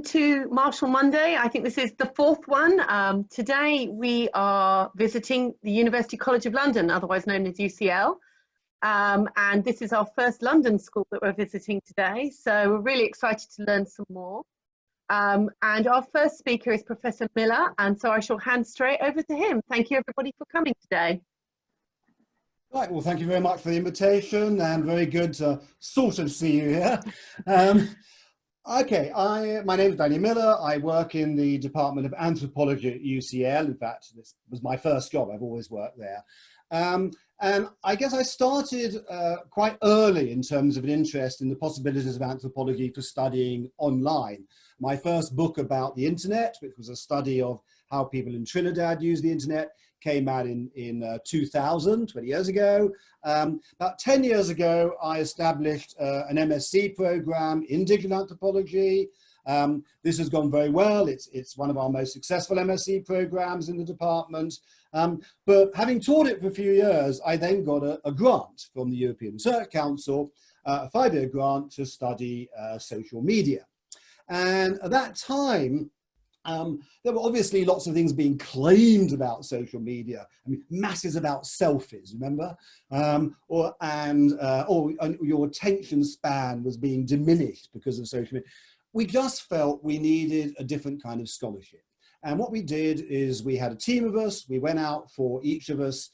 to Marshall Monday. I think this is the fourth one. Today we are visiting the University College of London, otherwise known as UCL. And this is our first London school that we're visiting today. So we're really excited to learn some more. And our first speaker is Professor Miller. And so I shall hand straight over to him. Thank you everybody for coming today. Right, well, thank you very much for the invitation and very good to sort of see you here. Okay, my name is Danny Miller. I work in the Department of Anthropology at UCL. In fact, this was my first job. I've always worked there. And I guess I started quite early in terms of an interest in the possibilities of anthropology for studying online. My first book about the internet, which was a study of how people in Trinidad use the internet, came out in 2000, 20 years ago. About 10 years ago, I established an MSc program in digital anthropology. This has gone very well. It's one of our most successful MSc programs in the department. But having taught it for a few years, I then got a grant from the European Research Council, a 5-year grant to study social media. And at that time, there were obviously lots of things being claimed about social media. I mean, masses about selfies, remember? Or your attention span was being diminished because of social media. We just felt we needed a different kind of scholarship. And what we did is we had a team of us. We went out for each of us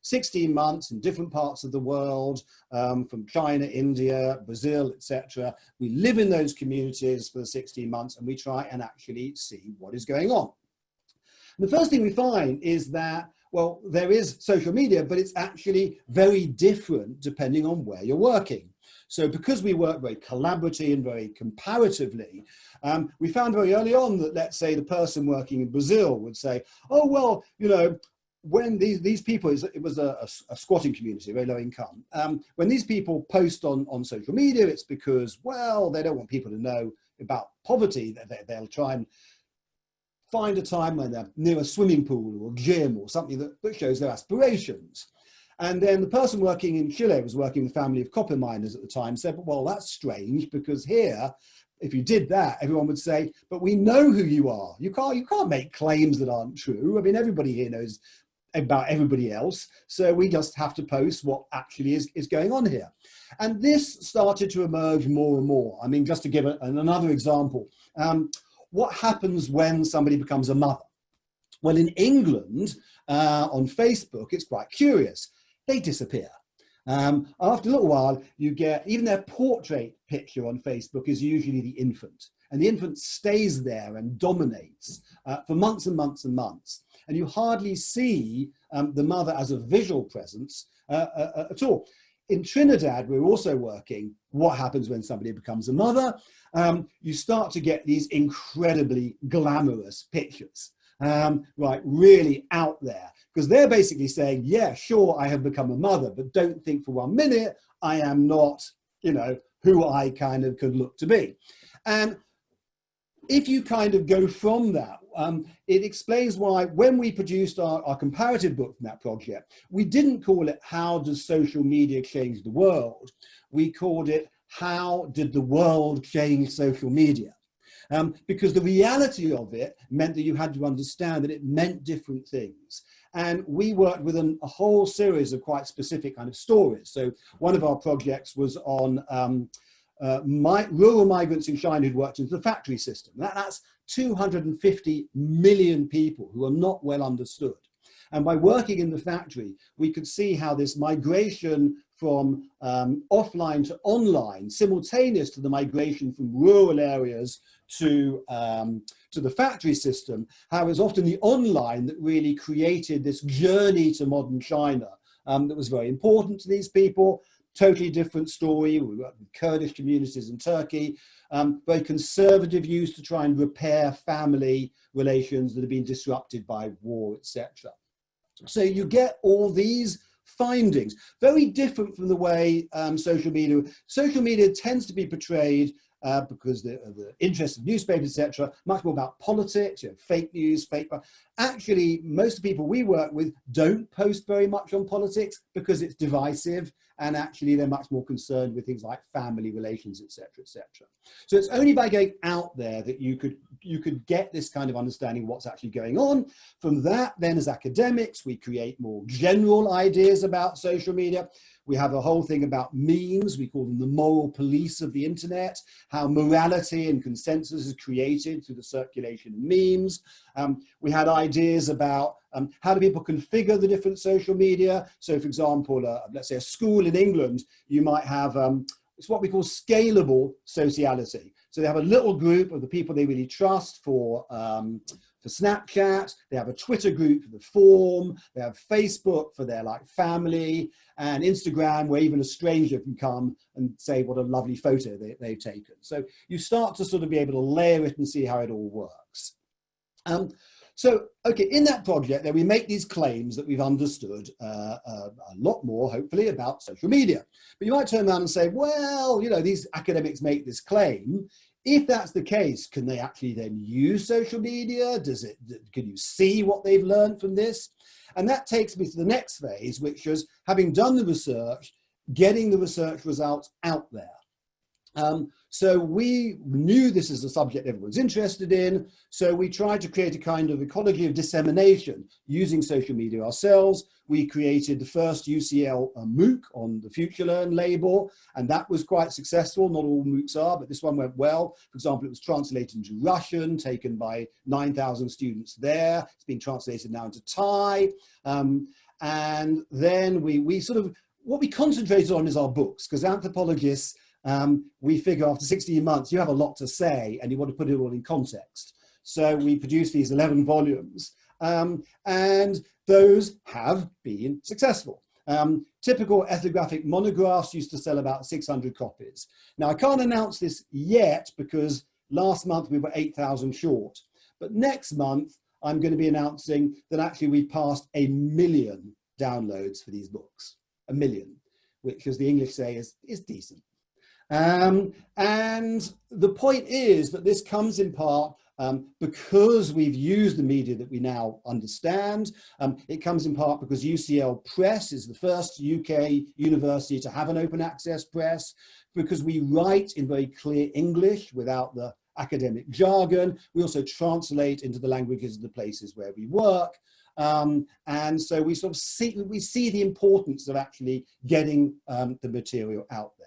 16 months in different parts of the world, from China, India, Brazil, etc. We live in those communities for the 16 months and we try and actually see what is going on. And the first thing we find is that, well, there is social media, but it's actually very different depending on where you're working. So because we work very collaboratively and very comparatively, we found very early on that, let's say, the person working in Brazil would say, oh, well, you know, when these people, it was a squatting community, very low income. When these people post on social media, it's because, well, they don't want people to know about poverty. They'll try and find a time when they're near a swimming pool or gym or something that shows their aspirations. And then the person working in Chile was working with a family of copper miners at the time, said, well, that's strange because here, if you did that, everyone would say, but we know who you are. You can't make claims that aren't true. I mean, everybody here knows about everybody else. So we just have to post what actually is going on here. And this started to emerge more and more. I mean, just to give another example, what happens when somebody becomes a mother? Well, in England, on Facebook, it's quite curious. They disappear. After a little while, you get, even their portrait picture on Facebook is usually the infant. And the infant stays there and dominates for months and months and months. And you hardly see the mother as a visual presence at all. In Trinidad, we're also working what happens when somebody becomes a mother. You start to get these incredibly glamorous pictures, right, really out there. Because they're basically saying, yeah, sure, I have become a mother, but don't think for 1 minute I am not, you know, who I kind of could look to be. And if you kind of go from that, it explains why when we produced our comparative book from that project, we didn't call it How Does Social Media Change the World? We called it How Did the World Change Social Media? Because the reality of it meant that you had to understand that it meant different things. And we worked with a whole series of quite specific kind of stories. So one of our projects was on rural migrants in China who'd worked into the factory system. That's 250 million people who are not well understood. And by working in the factory, we could see how this migration from offline to online, simultaneous to the migration from rural areas to the factory system, how it was often the online that really created this journey to modern China that was very important to these people. Totally different story. We worked with Kurdish communities in Turkey, very conservative views to try and repair family relations that have been disrupted by war, etc. So you get all these findings, very different from the way social media tends to be portrayed because the interest of newspapers, etc., much more about politics, you know, fake news, actually, most of the people we work with don't post very much on politics because it's divisive, and actually they're much more concerned with things like family relations, etc., etc. So it's only by going out there that you could get this kind of understanding of what's actually going on. From that, then as academics, we create more general ideas about social media. We have a whole thing about memes. We call them the moral police of the internet, how morality and consensus is created through the circulation of memes. We had ideas about how do people configure the different social media. So for example, let's say a school in England, you might have, it's what we call scalable sociality. So they have a little group of the people they really trust for Snapchat, they have a Twitter group for the forum, they have Facebook for their like family, and Instagram where even a stranger can come and say what a lovely photo they've taken. So you start to sort of be able to layer it and see how it all works. So, okay, in that project, then we make these claims that we've understood a lot more, hopefully, about social media. But you might turn around and say, well, you know, these academics make this claim. If that's the case, can they actually then use social media? Can you see what they've learned from this? And that takes me to the next phase, which is having done the research, getting the research results out there. So we knew this is a subject everyone's interested in, so we tried to create a kind of ecology of dissemination using social media ourselves. We created the first UCL MOOC on the FutureLearn label, and that was quite successful. Not all MOOCs are, but this one went well. For example, it was translated into Russian, taken by 9,000 students there. It's been translated now into Thai. And then we sort of, what we concentrated on is our books, because anthropologists, we figure after 16 months, you have a lot to say and you want to put it all in context. So we produced these 11 volumes and those have been successful. Typical ethnographic monographs used to sell about 600 copies. Now I can't announce this yet because last month we were 8,000 short, but next month I'm going to be announcing that actually we passed 1 million downloads for these books. 1 million, which as the English say is decent. And the point is that this comes in part because we've used the media that we now understand. It comes in part because UCL Press is the first UK university to have an open access press, because we write in very clear English without the academic jargon. We also translate into the languages of the places where we work. And so we sort of see the importance of actually getting the material out there.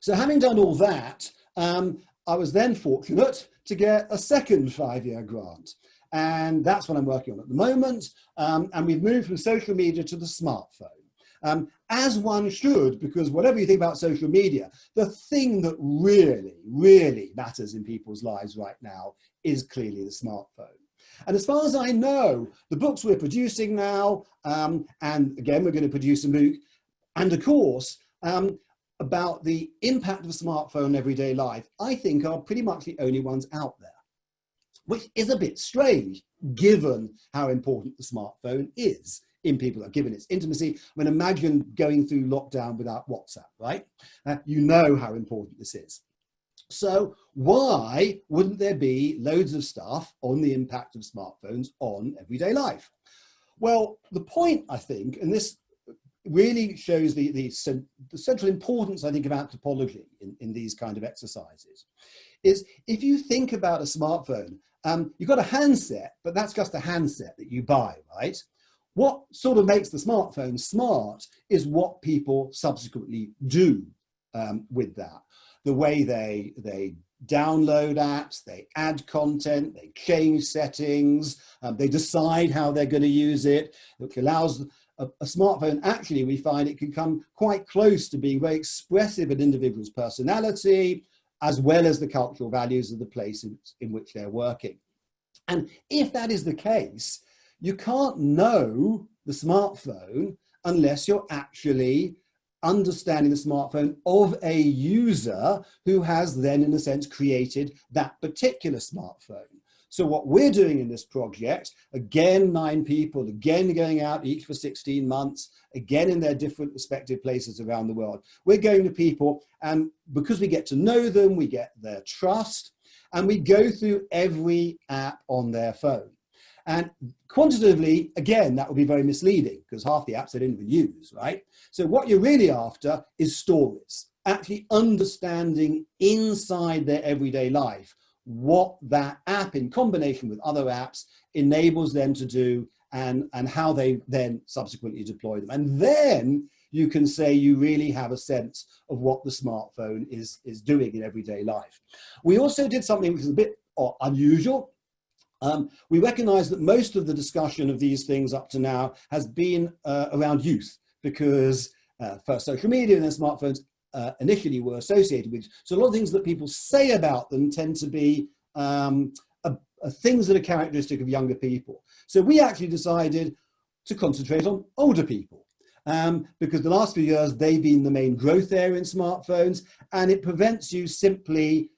So having done all that, I was then fortunate to get a second 5-year grant. And that's what I'm working on at the moment. And we've moved from social media to the smartphone, as one should, because whatever you think about social media, the thing that really, really matters in people's lives right now is clearly the smartphone. And as far as I know, the books we're producing now, and again, we're going to produce a MOOC, and a course, about the impact of a smartphone in everyday life, I think are pretty much the only ones out there, which is a bit strange given how important the smartphone is in people, given its intimacy. I mean, imagine going through lockdown without WhatsApp, right? You know how important this is. So why wouldn't there be loads of stuff on the impact of smartphones on everyday life? Well, the point, I think, and this really shows the central importance, I think, of anthropology in these kind of exercises, is if you think about a smartphone, you've got a handset, but that's just a handset that you buy, right? What sort of makes the smartphone smart is what people subsequently do with that. The way they download apps, they add content, they change settings, they decide how they're going to use it, which allows a smartphone, actually, we find it can come quite close to being very expressive of an individual's personality, as well as the cultural values of the place in which they're working. And if that is the case, you can't know the smartphone unless you're actually understanding the smartphone of a user who has then, in a sense, created that particular smartphone. So what we're doing in this project, again, 9 people, again, going out each for 16 months, again, in their different respective places around the world. We're going to people, and because we get to know them, we get their trust, and we go through every app on their phone. And quantitatively, again, that would be very misleading because half the apps they didn't even use, right? So what you're really after is stories, actually understanding inside their everyday life what that app in combination with other apps enables them to do and how they then subsequently deploy them. And then you can say you really have a sense of what the smartphone is doing in everyday life. We also did something which is a bit unusual. We recognize that most of the discussion of these things up to now has been around youth, because first social media and then smartphones initially were associated with. So a lot of things that people say about them tend to be things that are characteristic of younger people. So we actually decided to concentrate on older people because the last few years they've been the main growth area in smartphones, and it prevents you simply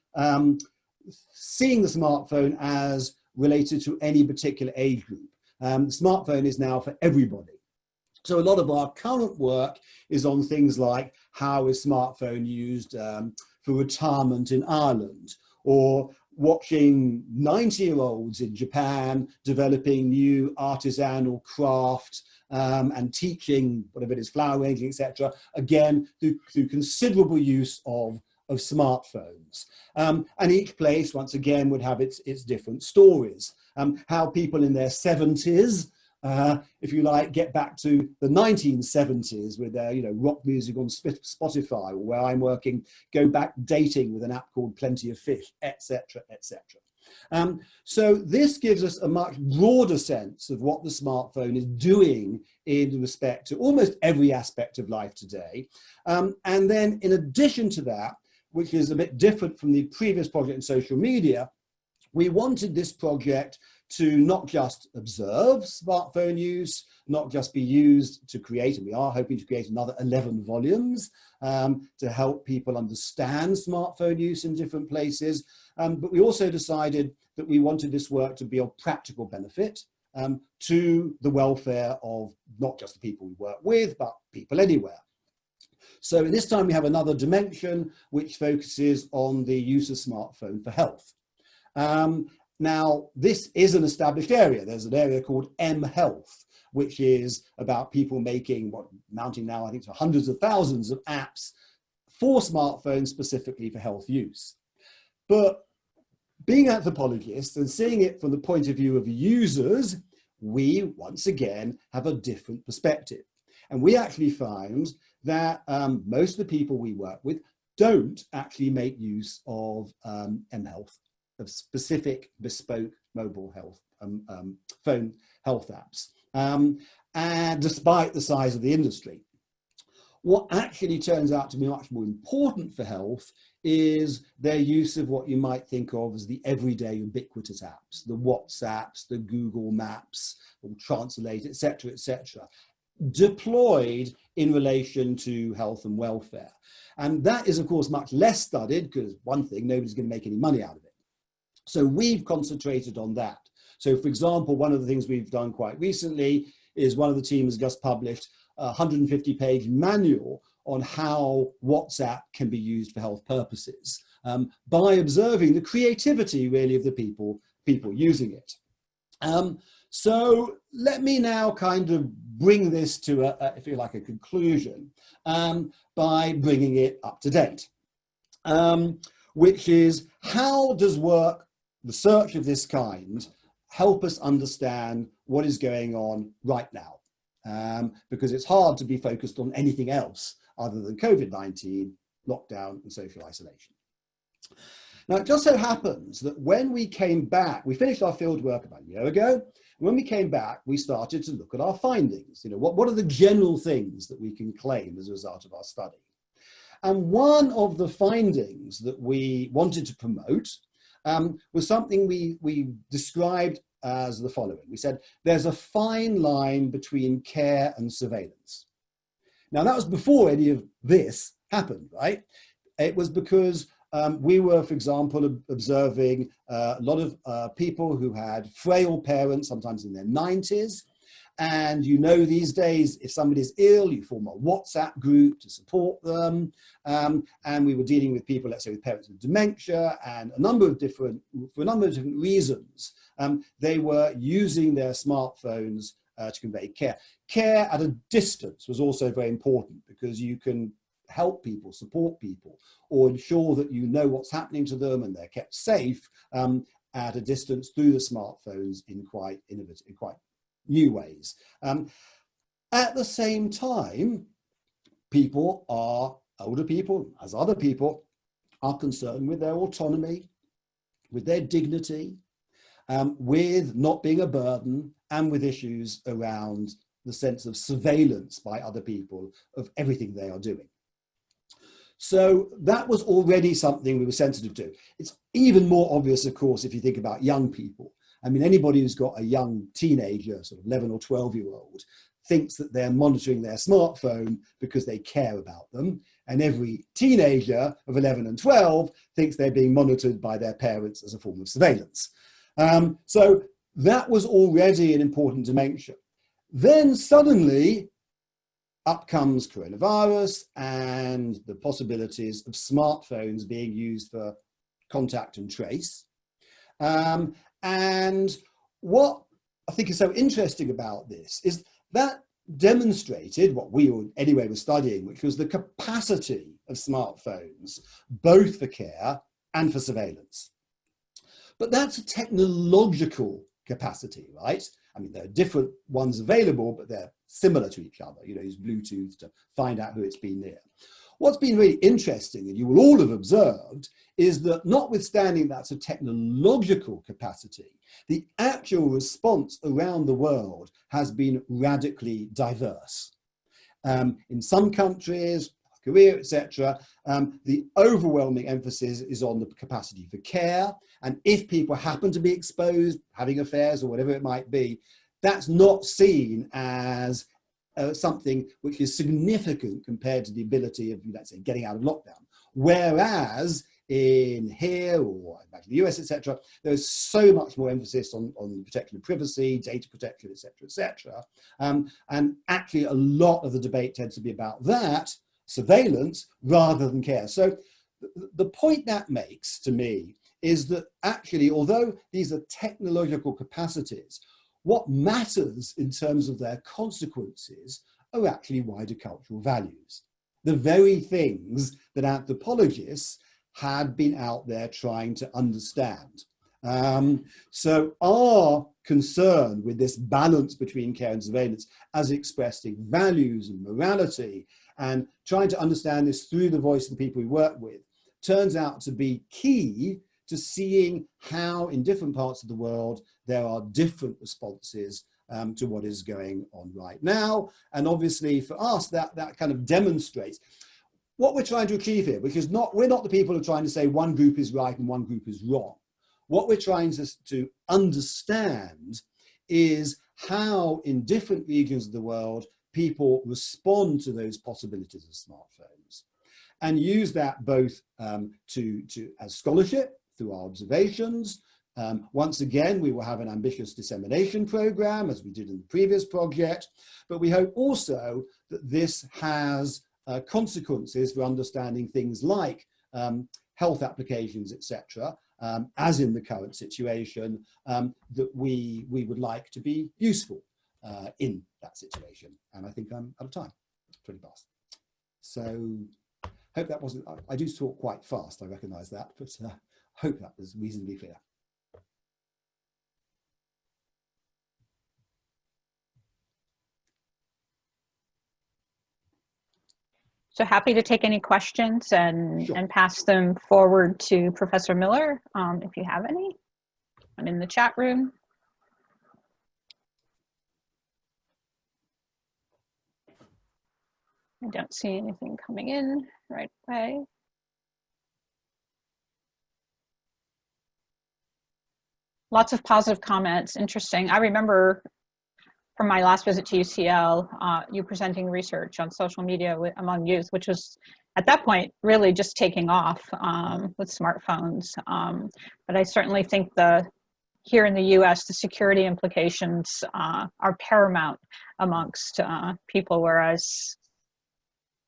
seeing the smartphone as related to any particular age group. The smartphone is now for everybody. So a lot of our current work is on things like how is smartphone used for retirement in Ireland, or watching 90-year-olds in Japan developing new artisanal craft and teaching whatever it is, flower arranging, etc. Again, through considerable use of smartphones. And each place, once again, would have its different stories. How people in their 70s, if you like, get back to the 1970s with their, rock music on Spotify, or where I'm working, go back dating with an app called Plenty of Fish, etc., etc. So this gives us a much broader sense of what the smartphone is doing in respect to almost every aspect of life today. And then in addition to that, which is a bit different from the previous project in social media, we wanted this project to not just observe smartphone use, not just be used to create, and we are hoping to create another 11 volumes to help people understand smartphone use in different places. But we also decided that we wanted this work to be of practical benefit to the welfare of not just the people we work with, but people anywhere. So this time we have another dimension which focuses on the use of smartphone for health. Now, this is an established area. There's an area called mHealth, which is about people making, mounting now, I think, to hundreds of thousands of apps for smartphones specifically for health use. But being anthropologists and seeing it from the point of view of users, we, once again, have a different perspective. And we actually found that most of the people we work with don't actually make use of mHealth, of specific bespoke mobile health phone health apps, and despite the size of the industry. What actually turns out to be much more important for health is their use of what you might think of as the everyday ubiquitous apps, the WhatsApps, the Google Maps, or Translate, etc., etc., deployed in relation to health and welfare. And that is, of course, much less studied because, one thing, nobody's going to make any money out of it. So we've concentrated on that. So, for example, one of the things we've done quite recently is one of the teams just published a 150-page manual on how WhatsApp can be used for health purposes by observing the creativity, really, of the people using it. So let me now kind of bring this to, if you like, a conclusion by bringing it up to date, which is how does research of this kind help us understand what is going on right now? Because it's hard to be focused on anything else other than COVID-19, lockdown and social isolation. Now, it just so happens that when we came back, we finished our field work about a year ago. When we came back, we started to look at our findings. What are the general things that we can claim as a result of our study? And one of the findings that we wanted to promote was something we described as the following. We said, there's a fine line between care and surveillance. Now, that was before any of this happened, right? It was because we were, for example, observing a lot of people who had frail parents, sometimes in their 90s, And you know, these days, if somebody's ill, you form a WhatsApp group to support them. And we were dealing with people, let's say, with parents with dementia, and for a number of different reasons, they were using their smartphones to convey care. Care at a distance was also very important, because you can help people, support people, or ensure that you know what's happening to them and they're kept safe at a distance through the smartphones in quite innovative, in quite new ways. At the same time, older people, as other people, are concerned with their autonomy, with their dignity, with not being a burden, and with issues around the sense of surveillance by other people of everything they are doing. So that was already something we were sensitive to. It's even more obvious, of course, if you think about young people. I mean, anybody who's got a young teenager, sort of 11 or 12-year-old, thinks that they're monitoring their smartphone because they care about them. And every teenager of 11 and 12 thinks they're being monitored by their parents as a form of surveillance. So that was already an important dimension. Then suddenly, up comes coronavirus and the possibilities of smartphones being used for contact and trace. And what I think is so interesting about this is that demonstrated what we anyway were studying, which was the capacity of smartphones, both for care and for surveillance. But that's a technological capacity, right? I mean, there are different ones available, but they're similar to each other. You know, use Bluetooth to find out who it's been near. What's been really interesting, and you will all have observed, is that notwithstanding that's a technological capacity, the actual response around the world has been radically diverse. In some countries, Korea, etc., the overwhelming emphasis is on the capacity for care. And if people happen to be exposed, having affairs or whatever it might be, that's not seen as something which is significant compared to the ability of, let's say, getting out of lockdown. Whereas in here, or back in the US, etc., there's so much more emphasis on protection of privacy, data protection, etc., etc. And actually a lot of the debate tends to be about that, surveillance, rather than care. So the point that makes to me is that actually, although these are technological capacities, what matters in terms of their consequences are actually wider cultural values. The very things that anthropologists had been out there trying to understand. So our concern with this balance between care and surveillance as expressed in values and morality, and trying to understand this through the voice of the people we work with, turns out to be key to seeing how in different parts of the world there are different responses to what is going on right now. And obviously for us, that kind of demonstrates what we're trying to achieve here, because we're not the people who are trying to say one group is right and one group is wrong. What we're trying to understand is how in different regions of the world people respond to those possibilities of smartphones, and use that both as scholarship through our observations. Once again, we will have an ambitious dissemination program, as we did in the previous project, but we hope also that this has consequences for understanding things like health applications, etc., as in the current situation, that we would like to be useful in that situation. And I think I'm out of time. It's pretty fast. So hope that wasn't, I do talk quite fast, I recognise that, but hope that was reasonably clear. So happy to take any questions and, Sure. and pass them forward to Professor Miller, if you have any, and in the chat room. I don't see anything coming in right away. Lots of positive comments, interesting. I remember from my last visit to UCL, you presenting research on social media among youth, which was at that point really just taking off with smartphones. But I certainly think the here in the US, the security implications are paramount amongst people, whereas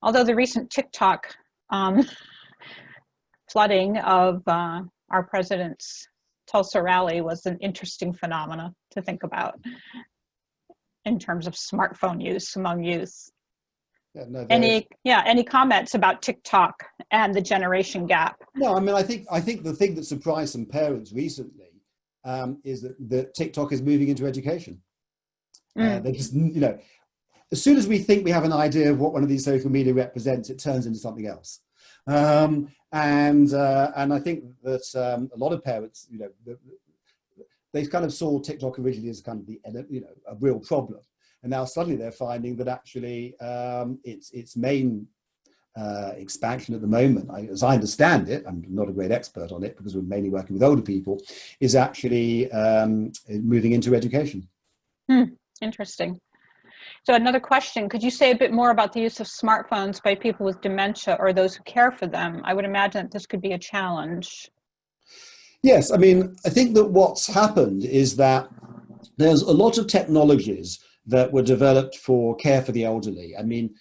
although the recent TikTok flooding of our president's Tulsa rally was an interesting phenomena to think about in terms of smartphone use among youth. Yeah, no, any comments about TikTok and the generation gap? No, I mean, I think the thing that surprised some parents recently is that TikTok is moving into education. They just, as soon as we think we have an idea of what one of these social media represents, it turns into something else. And I think that a lot of parents, they kind of saw TikTok originally as kind of a real problem, and now suddenly they're finding that actually its main expansion at the moment, as I understand it, I'm not a great expert on it because we're mainly working with older people, is actually moving into education. Interesting. So another question, could you say a bit more about the use of smartphones by people with dementia or those who care for them? I would imagine that this could be a challenge. Yes, I mean, I think that what's happened is that there's a lot of technologies that were developed for care for the elderly. I mean,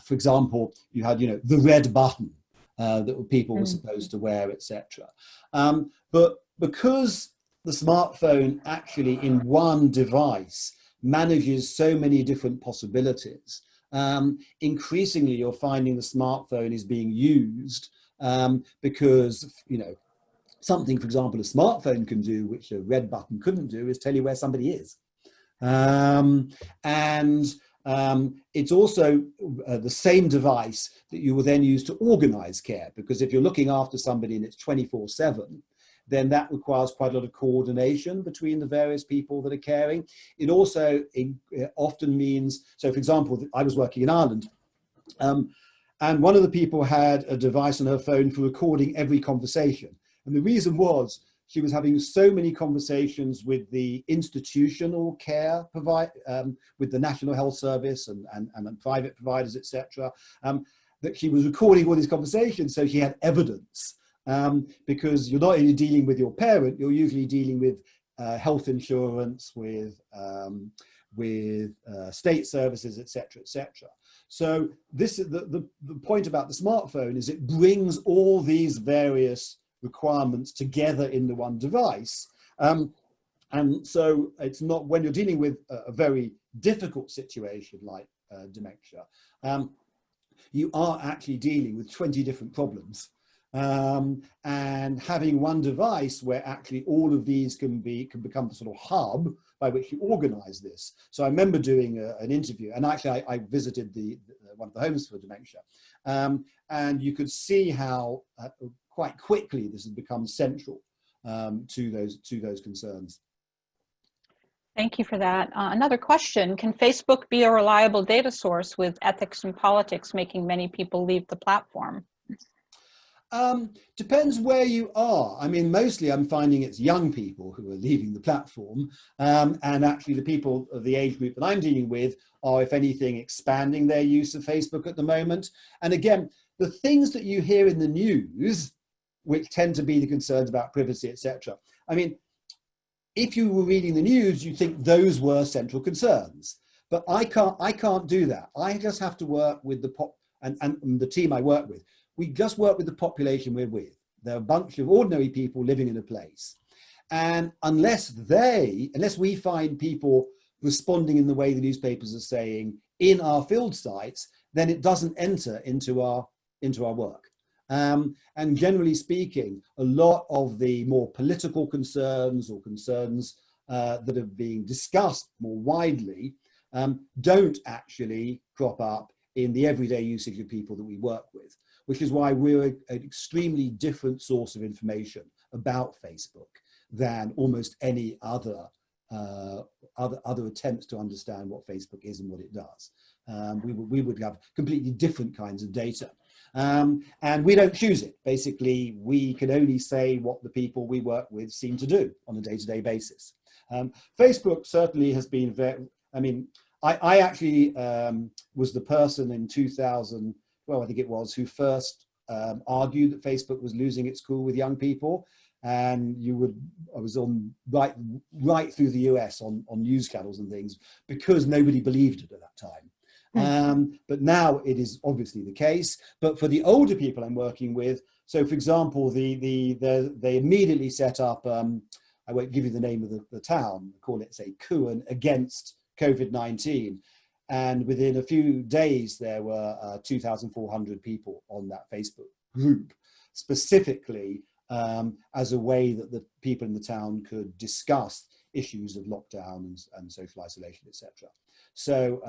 for example, you had, the red button that people were supposed to wear, etc. But because the smartphone actually in one device manages so many different possibilities, increasingly you're finding the smartphone is being used because, something, for example, a smartphone can do, which a red button couldn't do, is tell you where somebody is. It's also the same device that you will then use to organize care, because if you're looking after somebody and it's 24/7, then that requires quite a lot of coordination between the various people that are caring. It also often means, so for example, I was working in Ireland, and one of the people had a device on her phone for recording every conversation. And the reason was she was having so many conversations with the institutional care with the National Health Service and private providers, etc., that she was recording all these conversations, so she had evidence. Because you're not only dealing with your parent, you're usually dealing with health insurance, with state services, etc., etc. So this is the point about the smartphone, is it brings all these various requirements together in the one device. And so it's not, when you're dealing with a very difficult situation like dementia, you are actually dealing with 20 different problems. And having one device where actually all of these can become the sort of hub by which you organize this. So I remember doing an interview, and actually I visited one of the homes for dementia, and you could see how quite quickly this has become central to those concerns. Thank you for that. Another question, can Facebook be a reliable data source with ethics and politics making many people leave the platform? Depends where you are. I mean, mostly I'm finding it's young people who are leaving the platform, and actually the people of the age group that I'm dealing with are, if anything, expanding their use of Facebook at the moment. And again, the things that you hear in the news, which tend to be the concerns about privacy, etc. I mean, if you were reading the news, you'd think those were central concerns. But I can't do that. I just have to work with and the team I work with. We just work with the population we're with. They're a bunch of ordinary people living in a place. And unless we find people responding in the way the newspapers are saying in our field sites, then it doesn't enter into our work. And generally speaking, a lot of the more political concerns or concerns that are being discussed more widely don't actually crop up in the everyday usage of people that we work with, which is why we're an extremely different source of information about Facebook than almost any other attempts to understand what Facebook is and what it does. We would have completely different kinds of data. And we don't choose it. Basically, we can only say what the people we work with seem to do on a day-to-day basis. Facebook certainly has been very, I mean, I actually was the person in 2000, well, I think it was, who first argued that Facebook was losing its cool with young people. and I was on right through the US on news channels and things because nobody believed it at that time. But now it is obviously the case. But for the older people I'm working with, so for example, they immediately set up, I won't give you the name of the town, call it, say, Kuan against COVID-19. And within a few days, there were 2,400 people on that Facebook group, specifically as a way that the people in the town could discuss issues of lockdown and social isolation, etc. So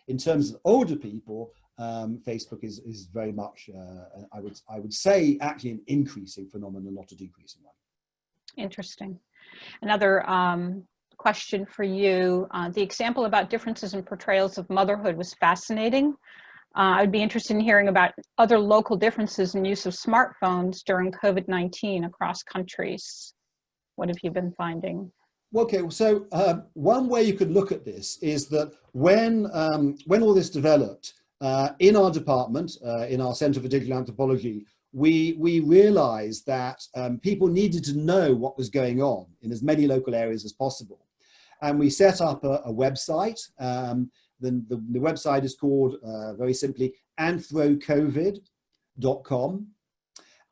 in terms of older people, Facebook is very much, I would say, actually an increasing phenomenon, not a decreasing one. Interesting. Another question for you. The example about differences in portrayals of motherhood was fascinating. I would be interested in hearing about other local differences in use of smartphones during COVID-19 across countries. What have you been finding? Okay, so one way you could look at this is that when all this developed, in our department, in our Centre for Digital Anthropology, we realized that people needed to know what was going on in as many local areas as possible. And we set up a website. The website is called, very simply, anthrocovid.com.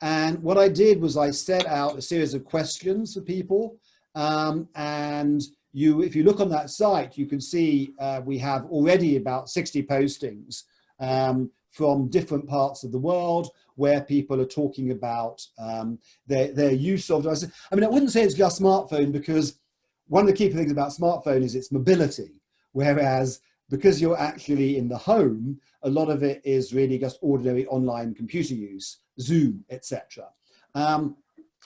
And what I did was I set out a series of questions for people. And if you look on that site, you can see we have already about 60 postings from different parts of the world where people are talking about their use of devices. I mean, I wouldn't say it's just smartphone, because one of the key things about smartphone is its mobility, whereas because you're actually in the home, a lot of it is really just ordinary online computer use, Zoom, etc.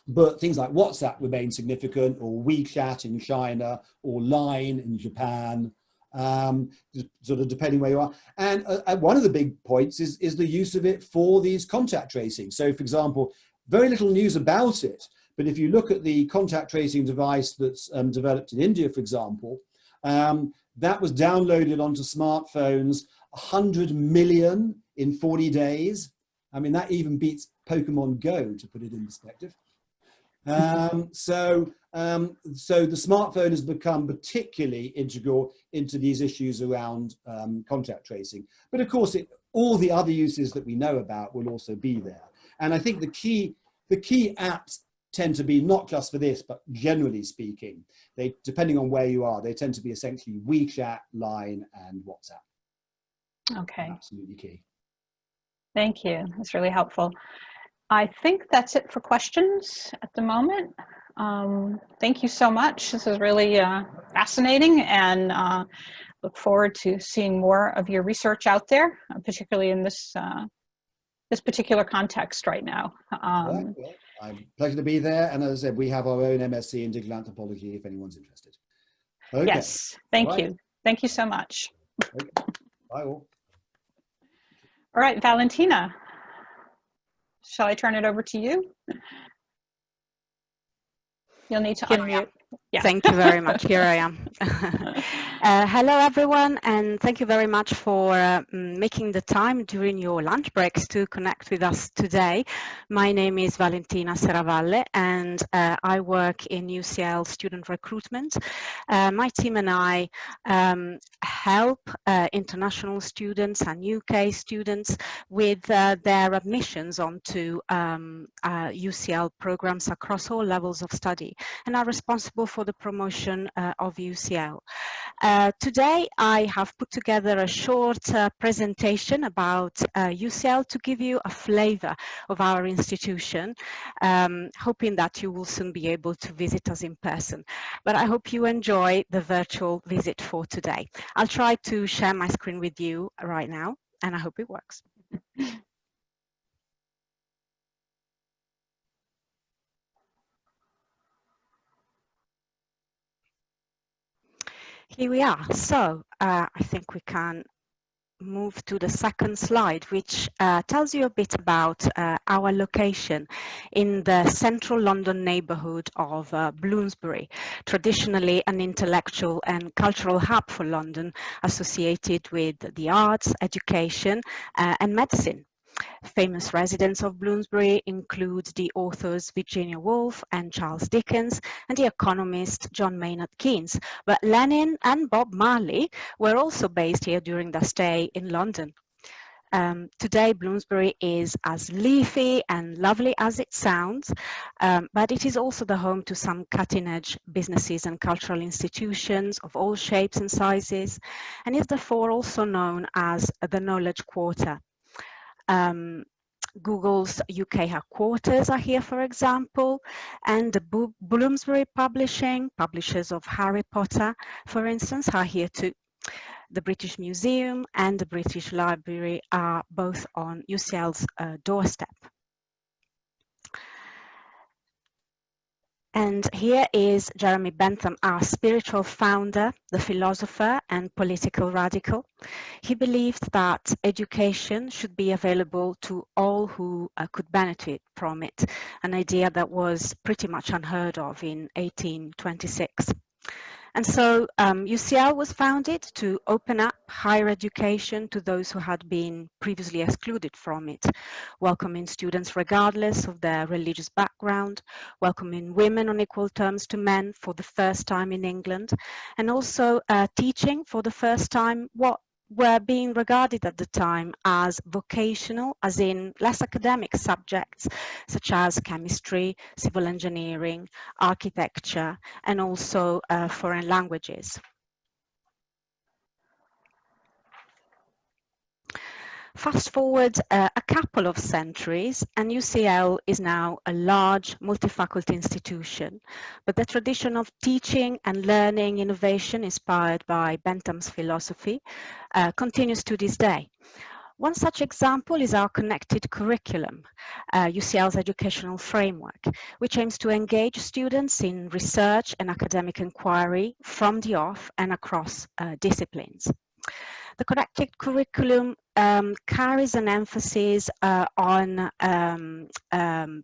But things like WhatsApp remain significant, or WeChat in China, or Line in Japan, sort of depending where you are. And one of the big points is the use of it for these contact tracing. So for example, very little news about it, but if you look at the contact tracing device that's developed in India, for example, that was downloaded onto smartphones, 100 million in 40 days. I mean, that even beats Pokemon Go, to put it in perspective. So the smartphone has become particularly integral into these issues around contact tracing. But of course, all the other uses that we know about will also be there. And I think the key apps tend to be not just for this, but generally speaking, depending on where you are, they tend to be essentially WeChat, Line, and WhatsApp. Okay. Absolutely key. Thank you. That's really helpful. I think that's it for questions at the moment. Thank you so much. This is really fascinating, and look forward to seeing more of your research out there, particularly in this particular context right now. Well, I'm pleasure to be there. And as I said, we have our own MSc in digital anthropology if anyone's interested. Okay. Yes, thank you. Thank you so much. Okay. Bye all. All right, Valentina, shall I turn it over to you? You'll need to unmute. Yeah. Thank you very much. Here I am. Hello, everyone, and thank you very much for making the time during your lunch breaks to connect with us today. My name is Valentina Serravalle, and I work in UCL student recruitment. My team and I help international students and UK students with their admissions onto UCL programs across all levels of study, and are responsible for the promotion of UCL. Today I have put together a short presentation about UCL to give you a flavor of our institution, hoping that you will soon be able to visit us in person. But I hope you enjoy the virtual visit for today. I'll try to share my screen with you right now, and I hope it works. Here we are. So I think we can move to the second slide, which tells you a bit about our location in the central London neighbourhood of Bloomsbury, traditionally an intellectual and cultural hub for London, associated with the arts, education and medicine. Famous residents of Bloomsbury include the authors Virginia Woolf and Charles Dickens, and the economist John Maynard Keynes. But Lenin and Bob Marley were also based here during their stay in London. Today, Bloomsbury is as leafy and lovely as it sounds, but it is also the home to some cutting-edge businesses and cultural institutions of all shapes and sizes, and is therefore also known as the Knowledge Quarter. Google's UK headquarters are here, for example, and the Bloomsbury Publishing, publishers of Harry Potter, for instance, are here too. The British Museum and the British Library are both on UCL's doorstep. And here is Jeremy Bentham, our spiritual founder, the philosopher and political radical. He believed that education should be available to all who could benefit from it, an idea that was pretty much unheard of in 1826. And so UCL was founded to open up higher education to those who had been previously excluded from it, welcoming students regardless of their religious background, welcoming women on equal terms to men for the first time in England, and also teaching for the first time what were being regarded at the time as vocational, as in less academic subjects, such as chemistry, civil engineering, architecture, and also foreign languages. Fast forward a couple of centuries, and UCL is now a large multi-faculty institution, but the tradition of teaching and learning innovation inspired by Bentham's philosophy continues to this day. One such example is our connected curriculum, UCL's educational framework, which aims to engage students in research and academic inquiry from the off and across disciplines. The connected curriculum carries an emphasis on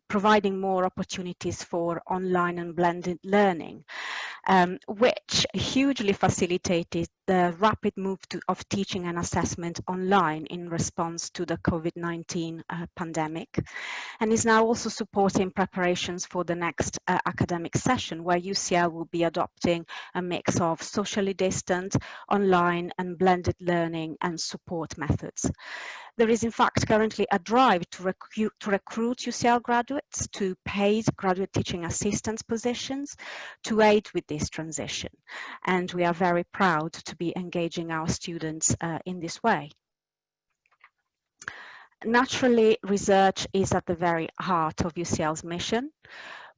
providing more opportunities for online and blended learning, which hugely facilitated the rapid move of teaching and assessment online in response to the COVID-19 pandemic, and is now also supporting preparations for the next academic session, where UCL will be adopting a mix of socially distant, online and blended learning and support methods. There is in fact currently a drive to recruit UCL graduates to paid graduate teaching assistants positions to aid with this transition. And we are very proud to be engaging our students in this way. Naturally, research is at the very heart of UCL's mission.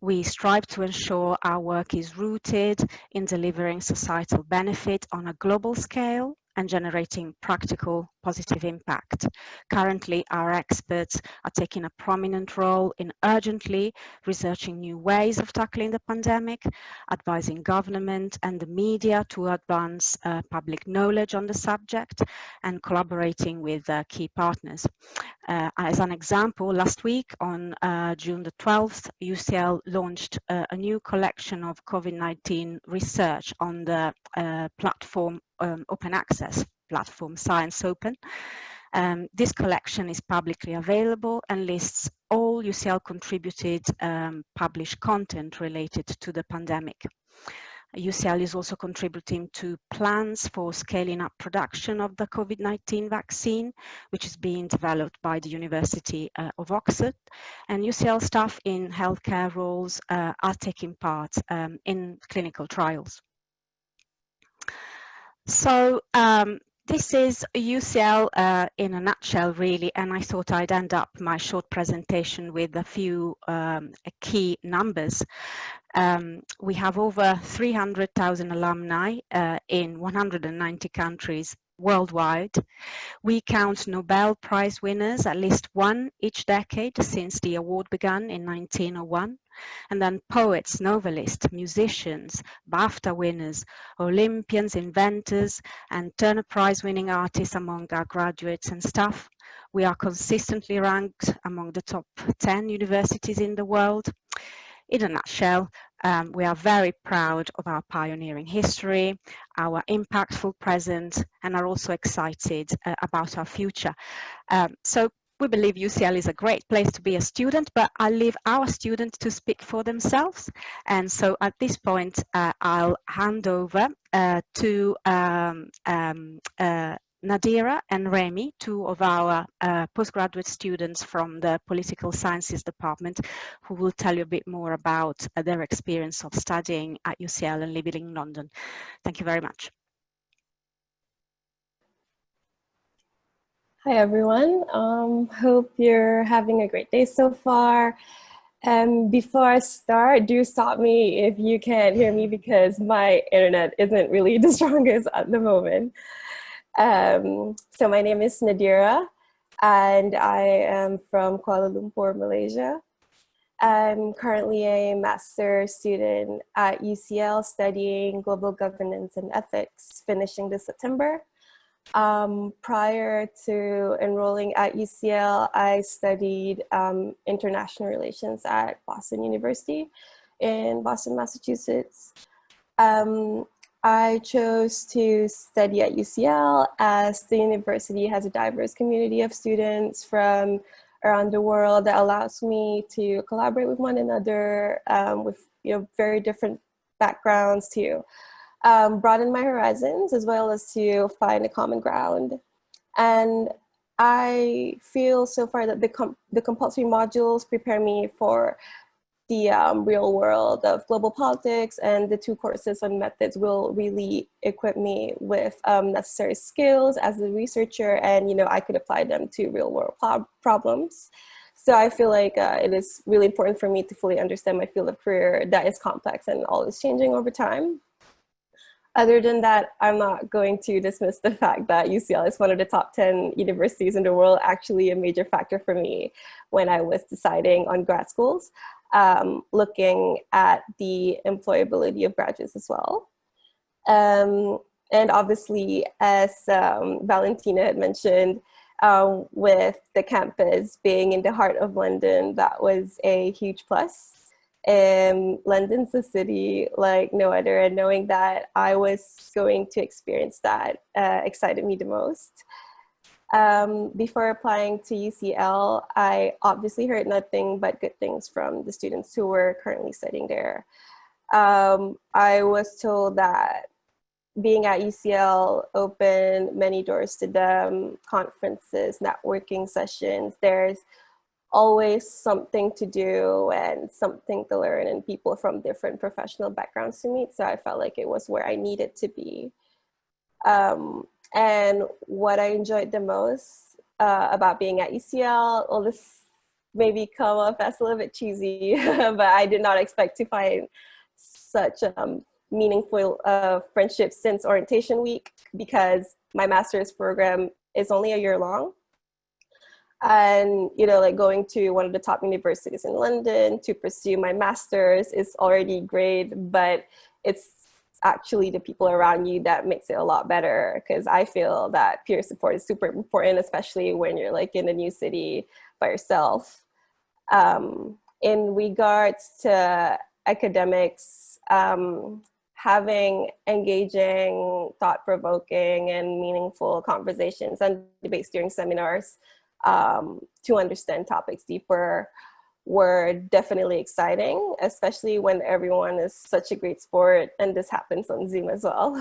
We strive to ensure our work is rooted in delivering societal benefit on a global scale and generating practical positive impact. Currently, our experts are taking a prominent role in urgently researching new ways of tackling the pandemic, advising government and the media to advance public knowledge on the subject, and collaborating with key partners. As an example, last week on June the 12th, UCL launched a new collection of COVID-19 research on the platform open access platform Science Open. This collection is publicly available and lists all UCL contributed published content related to the pandemic. UCL is also contributing to plans for scaling up production of the COVID-19 vaccine, which is being developed by the University of Oxford, and UCL staff in healthcare roles are taking part in clinical trials. So this is UCL in a nutshell, really, and I thought I'd end up my short presentation with a few key numbers. We have over 300,000 alumni in 190 countries worldwide. We count Nobel Prize winners, at least one each decade since the award began in 1901. And then poets, novelists, musicians, BAFTA winners, Olympians, inventors, and Turner Prize winning artists among our graduates and staff. We are consistently ranked among the top 10 universities in the world. In a nutshell, we are very proud of our pioneering history, our impactful present, and are also excited about our future. So we believe UCL is a great place to be a student, but I'll leave our students to speak for themselves. And so at this point, I'll hand over to Nadira and Remy, two of our postgraduate students from the Political Sciences Department, who will tell you a bit more about their experience of studying at UCL and living in London. Thank you very much. Hi everyone, hope you're having a great day so far. Before I start, do stop me if you can't hear me because my internet isn't really the strongest at the moment. So my name is Nadira and I am from Kuala Lumpur, Malaysia. I'm currently a master's student at UCL studying global governance and ethics, finishing this September. Prior to enrolling at UCL, I studied international relations at Boston University in Boston, Massachusetts. I chose to study at UCL as the university has a diverse community of students from around the world that allows me to collaborate with one another with very different backgrounds to broaden my horizons as well as to find a common ground. And I feel so far that the compulsory modules prepare me for the real world of global politics, and the two courses on methods will really equip me with necessary skills as a researcher, and I could apply them to real world problems. So I feel like it is really important for me to fully understand my field of career that is complex and always changing over time. Other than that, I'm not going to dismiss the fact that UCL is one of the top 10 universities in the world, actually a major factor for me when I was deciding on grad schools, looking at the employability of graduates as well. And obviously, as Valentina had mentioned, with the campus being in the heart of London, that was a huge plus. London's a city like no other, and knowing that I was going to experience that excited me the most. Before applying to UCL, I obviously heard nothing but good things from the students who were currently studying there. I was told that being at UCL opened many doors to them, conferences, networking sessions. There's always something to do and something to learn, and people from different professional backgrounds to meet. So I felt like it was where I needed to be. And what I enjoyed the most about being at UCL, well, this maybe come off as a little bit cheesy, but I did not expect to find such meaningful friendships since orientation week, because my master's program is only a year long. And, like going to one of the top universities in London to pursue my master's is already great, but it's actually the people around you that makes it a lot better, because I feel that peer support is super important, especially when you're like in a new city by yourself. In regards to academics, having engaging, thought-provoking, and meaningful conversations and debates during seminars to understand topics deeper were definitely exciting, especially when everyone is such a great sport, and this happens on Zoom as well.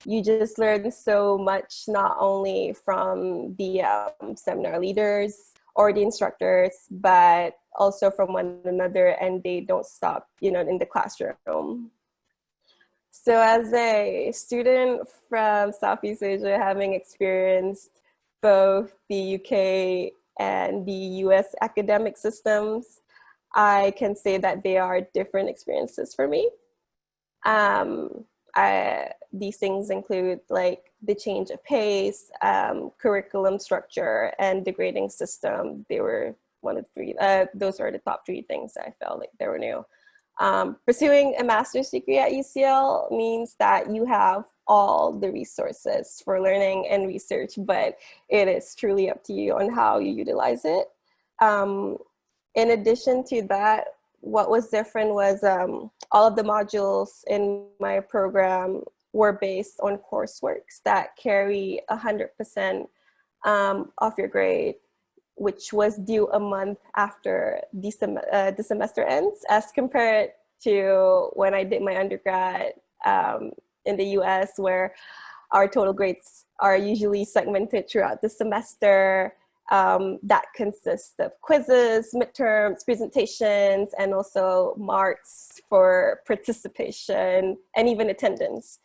You just learn so much, not only from the seminar leaders or the instructors, but also from one another, and they don't stop, in the classroom. So as a student from Southeast Asia, having experienced both the UK and the US academic systems, I can say that they are different experiences for me. These things include like the change of pace, curriculum structure, and the grading system. They were one of three. Those are the top three things that I felt like they were new. Pursuing a master's degree at UCL means that you have all the resources for learning and research, but it is truly up to you on how you utilize it. In addition to that, what was different was all of the modules in my program were based on courseworks that carry 100% of your grade, which was due a month after the semester ends, as compared to when I did my undergrad in the US, where our total grades are usually segmented throughout the semester. That consists of quizzes, midterms, presentations, and also marks for participation and even attendance.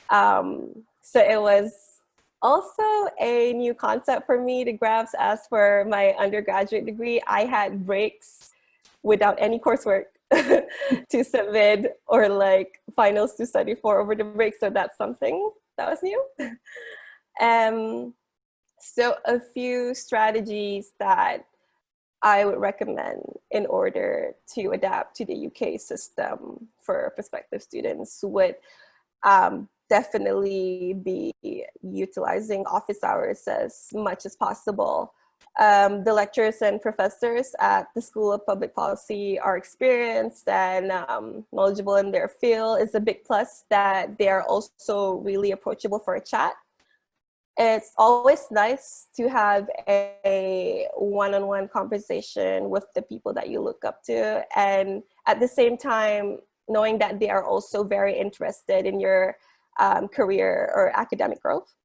So it was also a new concept for me to grasp. As for my undergraduate degree, I had breaks without any coursework to submit, or like finals to study for over the break. So that's something that was new. So a few strategies that I would recommend in order to adapt to the UK system for prospective students would definitely be utilizing office hours as much as possible. The lecturers and professors at the School of Public Policy are experienced and knowledgeable in their field. It's a big plus that they are also really approachable for a chat. It's always nice to have a one-on-one conversation with the people that you look up to, and at the same time, knowing that they are also very interested in your career or academic growth.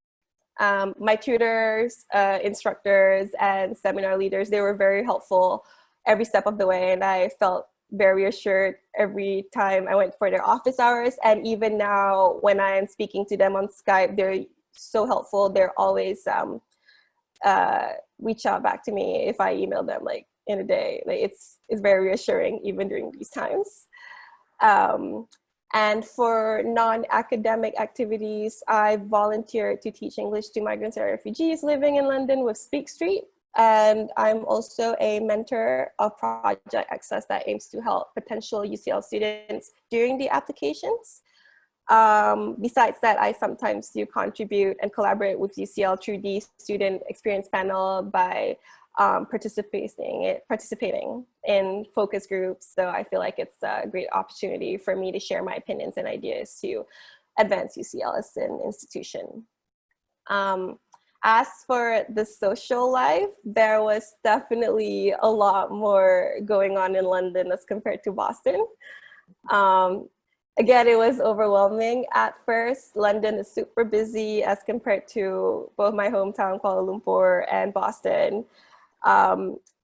My tutors, instructors, and seminar leaders, they were very helpful every step of the way, and I felt very reassured every time I went for their office hours. And even now, when I am speaking to them on Skype, they're so helpful. They're always reach out back to me if I email them like in a day. Like it's very reassuring even during these times. And for non-academic activities, I volunteered to teach English to migrants and refugees living in London with Speak Street. And I'm also a mentor of Project Access that aims to help potential UCL students during the applications. Besides that, I sometimes do contribute and collaborate with UCL through the student experience panel by participating in focus groups. So I feel like it's a great opportunity for me to share my opinions and ideas to advance UCL as an institution. As for the social life, there was definitely a lot more going on in London as compared to Boston. Again, it was overwhelming at first. London is super busy as compared to both my hometown, Kuala Lumpur, and Boston.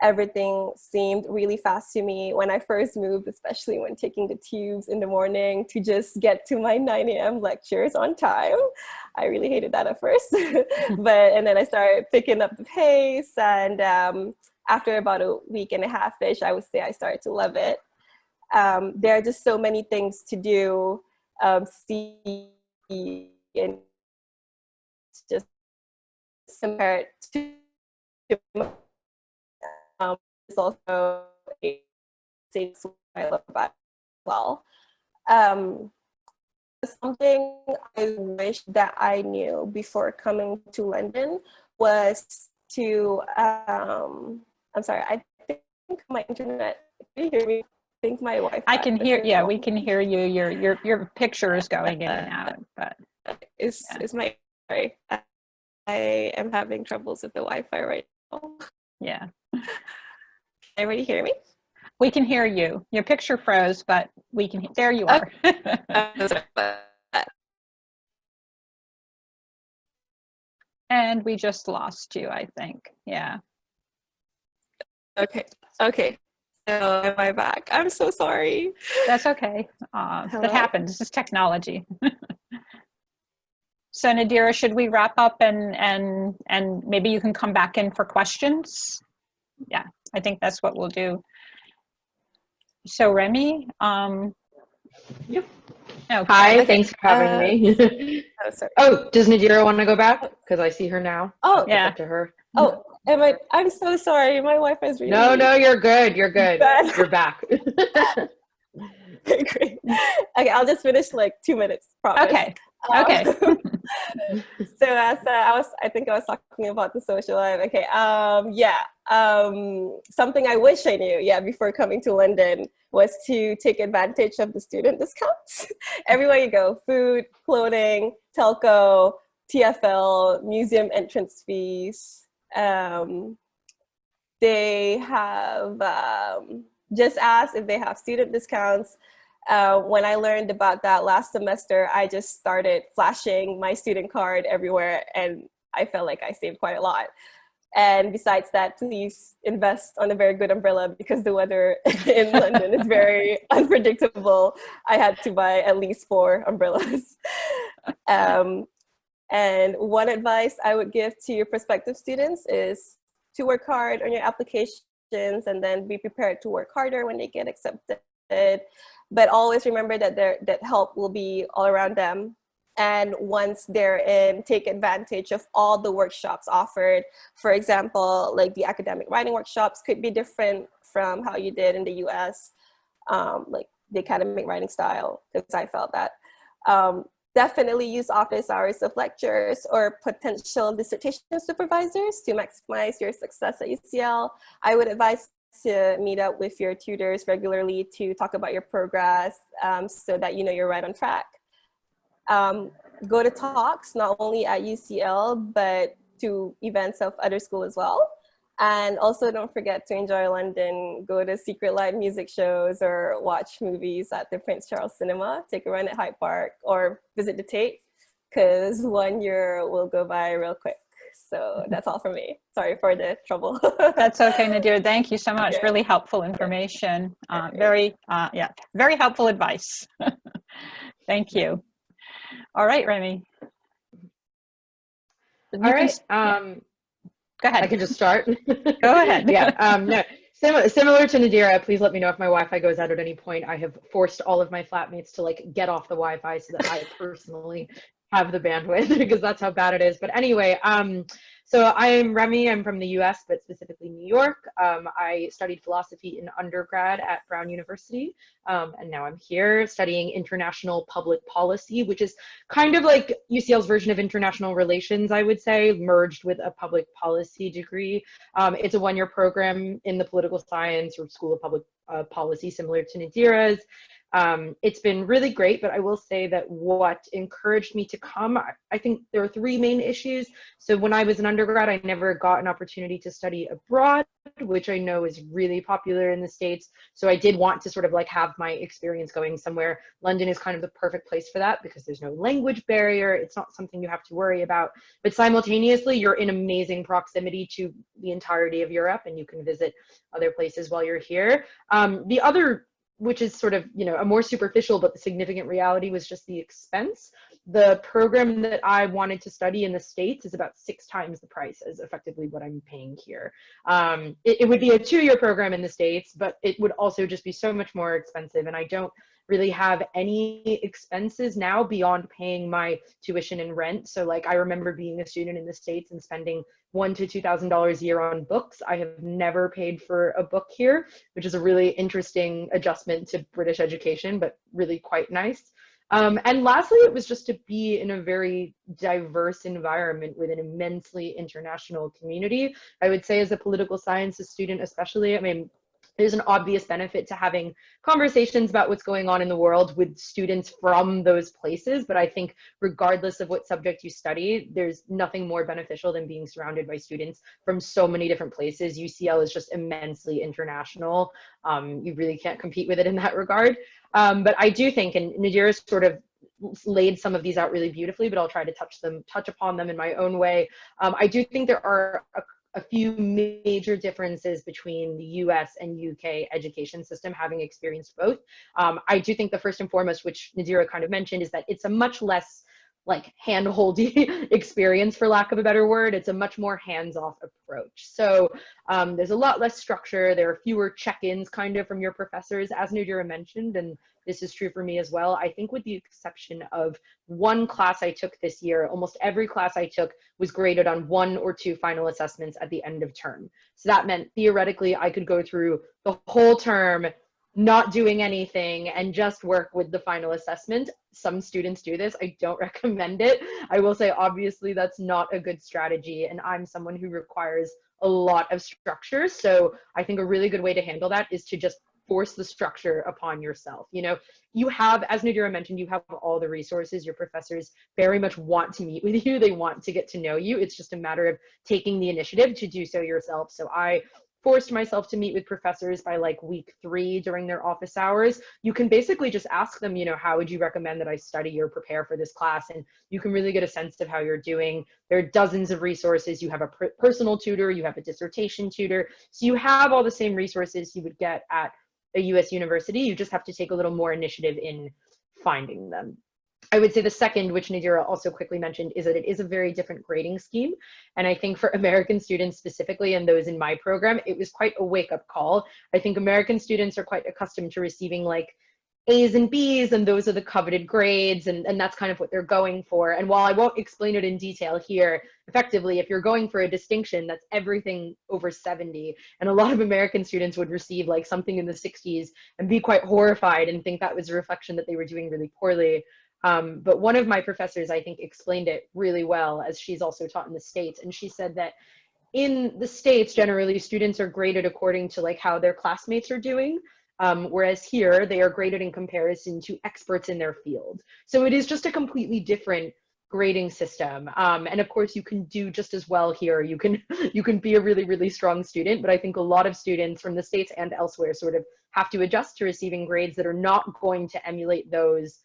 Everything seemed really fast to me when I first moved, especially when taking the tubes in the morning to just get to my 9 a.m. lectures on time. I really hated that at first, and then I started picking up the pace, and after about a week and a half-ish, I would say I started to love it. There are just so many things to do, see, and just compared to it's also a safe I love about as well. Something I wish that I knew before coming to London was to, I'm sorry, I think my internet, can you hear me? I think my Wi-Fi. I can hear, yeah, we can hear you. Your picture is going in and out, but. It's my, sorry. I am having troubles with the Wi-Fi right now. Yeah. Can everybody hear me? We can hear you. Your picture froze, but we can, there you are. And we just lost you, I think. Yeah. Okay. So am I back? I'm so sorry. That's okay. That happens. This is technology. So Nadira, should we wrap up and maybe you can come back in for questions? Yeah, I think that's what we'll do. So Remy, Yep. Okay. Hi, Okay. thanks for having me. Oh, sorry. Oh, does Nadira want to go back? Because I see her now. Oh, yeah. Up to her. Oh, I'm so sorry. My Wi-Fi is really No, you're good. You're good. bad. You're back. Great. Okay, I'll just finish like 2 minutes. Promise. Okay. Okay. So as I think I was talking about the social life. Okay. Something I wish I knew, before coming to London was to take advantage of the student discounts. Everywhere you go, food, clothing, telco, TFL, museum entrance fees. They have just asked if they have student discounts. When I learned about that last semester, I just started flashing my student card everywhere, and I felt like I saved quite a lot. And besides that, please invest on a very good umbrella, because the weather in London is very unpredictable. I had to buy at least 4 umbrellas. And one advice I would give to your prospective students is to work hard on your applications, and then be prepared to work harder when they get accepted. But always remember that that help will be all around them. And once they're in, take advantage of all the workshops offered. For example, like the academic writing workshops could be different from how you did in the US, like the academic writing style, because I felt that. Definitely use office hours of lecturers or potential dissertation supervisors to maximize your success at UCL. I would advise to meet up with your tutors regularly to talk about your progress, so that you know you're right on track. Go to talks, not only at UCL, but to events of other schools as well. And also don't forget to enjoy London. Go to secret live music shows or watch movies at the Prince Charles Cinema. Take a run at Hyde Park or visit the Tate, because 1 year will go by real quick. So that's all from me. Sorry for the trouble. That's okay, Nadir. Thank you so much. Yeah. Really helpful information. Very helpful advice. Thank you. All right, Remy. All right. Go ahead. I can just start. Go ahead. Yeah. No. Similar to Nadira, please let me know if my Wi-Fi goes out at any point. I have forced all of my flatmates to like get off the Wi-Fi so that I personally have the bandwidth, because that's how bad it is. But anyway, so I'm Remy. I'm from the US, but specifically New York. I studied philosophy in undergrad at Brown University, and now I'm here studying international public policy, which is kind of like UCL's version of international relations, I would say, merged with a public policy degree. It's a 1-year program in the political science or School of Public Policy, similar to Nadira's. It's been really great, but I will say that what encouraged me to come, I think there are 3 main issues. So when I was an undergrad, I never got an opportunity to study abroad, which I know is really popular in the States. So I did want to sort of like have my experience going somewhere. London is kind of the perfect place for that because there's no language barrier. It's not something you have to worry about, but simultaneously you're in amazing proximity to the entirety of Europe, and you can visit other places while you're here. The other, which is sort of, you know, a more superficial but the significant reality, was just the expense. The program that I wanted to study in the States is about 6 times the price as effectively what I'm paying here. It would be a 2-year program in the States, but it would also just be so much more expensive. And I don't really have any expenses now beyond paying my tuition and rent. So like, I remember being a student in the States and spending $1,000 to $2,000 a year on books. I have never paid for a book here, which is a really interesting adjustment to British education, but really quite nice. And lastly, it was just to be in a very diverse environment with an immensely international community. I would say as a political sciences student, especially, I mean, there's an obvious benefit to having conversations about what's going on in the world with students from those places. But I think regardless of what subject you study, there's nothing more beneficial than being surrounded by students from so many different places. UCL is just immensely international. You really can't compete with it in that regard. But I do think, and Nadira sort of laid some of these out really beautifully, but I'll try to touch upon them in my own way. I do think there are a few major differences between the US and UK education system, having experienced both. I do think the first and foremost, which Nadira kind of mentioned, is that it's a much less like hand-holdy experience, for lack of a better word. It's a much more hands-off approach. So there's a lot less structure. There are fewer check-ins kind of from your professors, as Nadira mentioned, and this is true for me as well. I think with the exception of one class I took this year, almost every class I took was graded on 1 or 2 final assessments at the end of term. So that meant theoretically I could go through the whole term not doing anything and just work with the final assessment. Some students do this. I don't recommend it. I will say, obviously, that's not a good strategy. And I'm someone who requires a lot of structure. So I think a really good way to handle that is to just force the structure upon yourself. You know, you have, as Nadira mentioned, you have all the resources. Your professors very much want to meet with you. They want to get to know you. It's just a matter of taking the initiative to do so yourself. So I forced myself to meet with professors by like week 3 during their office hours. You can basically just ask them, you know, how would you recommend that I study or prepare for this class? And you can really get a sense of how you're doing. There are dozens of resources. You have a personal tutor, you have a dissertation tutor. So you have all the same resources you would get at a US university. You just have to take a little more initiative in finding them. I would say the second, which Nadira also quickly mentioned, is that it is a very different grading scheme. And I think for American students specifically, and those in my program, it was quite a wake-up call. I think American students are quite accustomed to receiving like A's and B's, and those are the coveted grades, and that's kind of what they're going for. And while I won't explain it in detail here, effectively, if you're going for a distinction, that's everything over 70. And a lot of American students would receive like something in the 60s and be quite horrified and think that was a reflection that they were doing really poorly. But one of my professors, I think, explained it really well, as she's also taught in the States. And she said that in the States, generally, students are graded according to like how their classmates are doing. Whereas here, they are graded in comparison to experts in their field. So it is just a completely different grading system. And of course, you can do just as well here. You can be a really, really strong student, but I think a lot of students from the States and elsewhere sort of have to adjust to receiving grades that are not going to emulate those,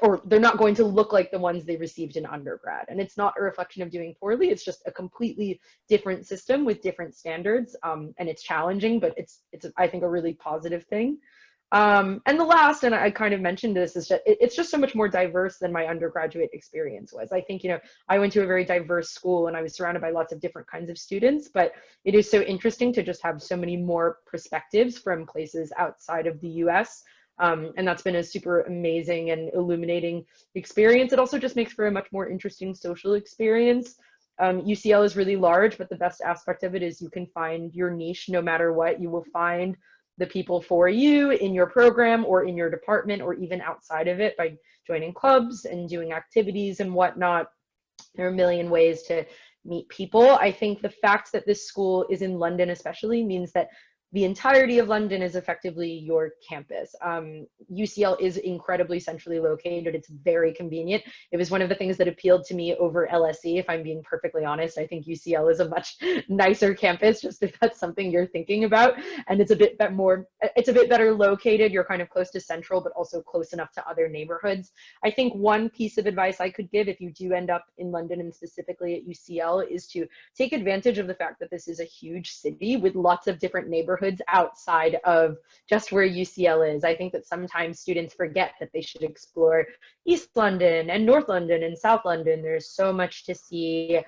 or they're not going to look like the ones they received in undergrad. And it's not a reflection of doing poorly. It's just a completely different system with different standards. And it's challenging, but it's I think, a really positive thing. And the last, and I kind of mentioned this, is that it's just so much more diverse than my undergraduate experience was. I think, you know, I went to a very diverse school and I was surrounded by lots of different kinds of students, but it is so interesting to just have so many more perspectives from places outside of the US. And that's been a super amazing and illuminating experience. It also just makes for a much more interesting social experience. UCL is really large, but the best aspect of it is you can find your niche no matter what. You will find the people for you in your program or in your department or even outside of it by joining clubs and doing activities and whatnot. There are a million ways to meet people. I think the fact that this school is in London especially means that the entirety of London is effectively your campus. UCL is incredibly centrally located. It's very convenient. It was one of the things that appealed to me over LSE, if I'm being perfectly honest. I think UCL is a much nicer campus, just if that's something you're thinking about. And it's a bit better located. You're kind of close to central, but also close enough to other neighborhoods. I think one piece of advice I could give if you do end up in London, and specifically at UCL, is to take advantage of the fact that this is a huge city with lots of different neighborhoods outside of just where UCL is. I think that sometimes students forget that they should explore East London and North London and South London. There's so much to see.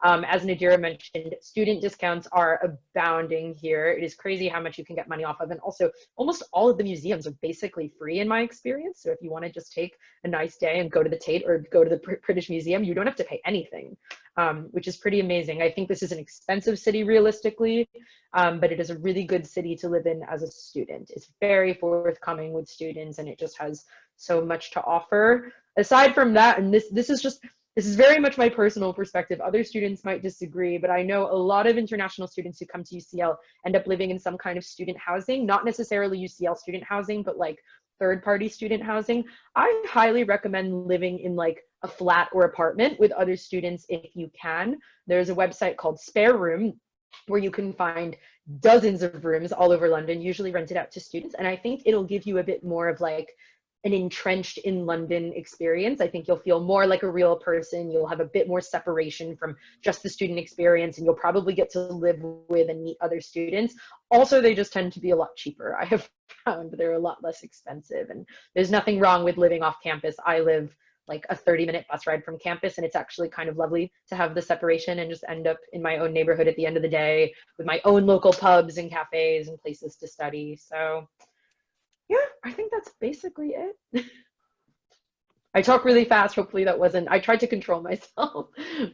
As Nadira mentioned, student discounts are abounding here. It is crazy how much you can get money off of. And also, almost all of the museums are basically free in my experience. So if you want to just take a nice day and go to the Tate or go to the British Museum, you don't have to pay anything, which is pretty amazing. I think this is an expensive city realistically, but it is a really good city to live in as a student. It's very forthcoming with students, and it just has so much to offer. Aside from that, and this is very much my personal perspective. Other students might disagree, but I know a lot of international students who come to UCL end up living in some kind of student housing, not necessarily UCL student housing, but like third-party student housing. I highly recommend living in like a flat or apartment with other students if you can. There's a website called Spare Room where you can find dozens of rooms all over London, usually rented out to students. And I think it'll give you a bit more of like an entrenched in London experience. I think you'll feel more like a real person. You'll have a bit more separation from just the student experience, and you'll probably get to live with and meet other students. Also, they just tend to be a lot cheaper. I have found they're a lot less expensive, and there's nothing wrong with living off campus. I live like a 30-minute bus ride from campus, and it's actually kind of lovely to have the separation and just end up in my own neighborhood at the end of the day with my own local pubs and cafes and places to study. So yeah, I think that's basically it. I talk really fast. Hopefully that wasn't, I tried to control myself,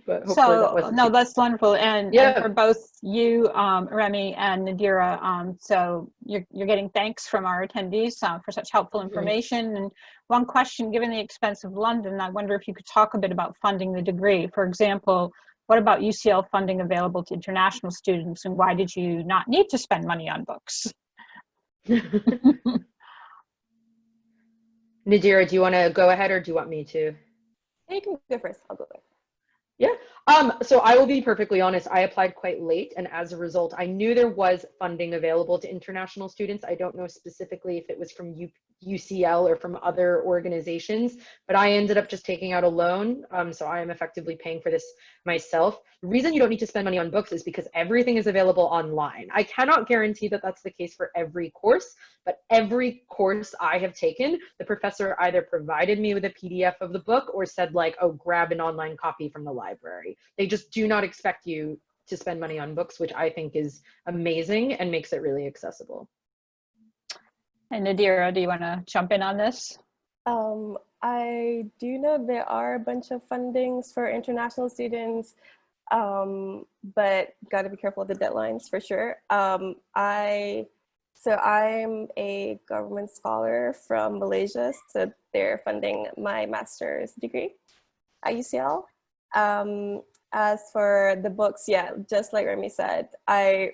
but hopefully that wasn't. No, that's wonderful. And, yeah. And for both you, Remy and Nadira, so you're getting thanks from our attendees for such helpful information. Mm-hmm. And one question, given the expense of London, I wonder if you could talk a bit about funding the degree. For example, what about UCL funding available to international students, and why did you not need to spend money on books? Nadira, do you want to go ahead or do you want me to? You can go first. I'll go there. Yeah. So I will be perfectly honest, I applied quite late, and as a result, I knew there was funding available to international students. I don't know specifically if it was from UCL or from other organizations, but I ended up just taking out a loan. So I am effectively paying for this myself. The reason you don't need to spend money on books is because everything is available online. I cannot guarantee that that's the case for every course, but every course I have taken, the professor either provided me with a PDF of the book or said like, oh, grab an online copy from the library. They just do not expect you to spend money on books, which I think is amazing and makes it really accessible. And Nadira, do you want to jump in on this? I do know there are a bunch of fundings for international students, but got to be careful of the deadlines for sure. So I'm a government scholar from Malaysia, so they're funding my master's degree at UCL. As for the books, yeah, just like Remy said, I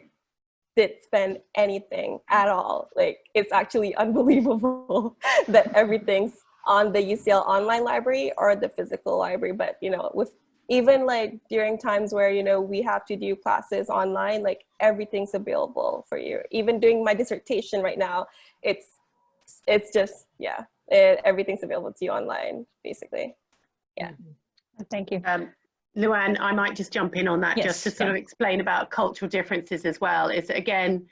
didn't spend anything at all. Like, it's actually unbelievable that everything's on the UCL online library or the physical library. But, you know, with even like during times where, you know, we have to do classes online, like everything's available for you. Even doing my dissertation right now, it's just, yeah, everything's available to you online, basically. Yeah. Thank you. Luann, I might just jump in on that, Yes, just to sort of explain about cultural differences as well. Is again,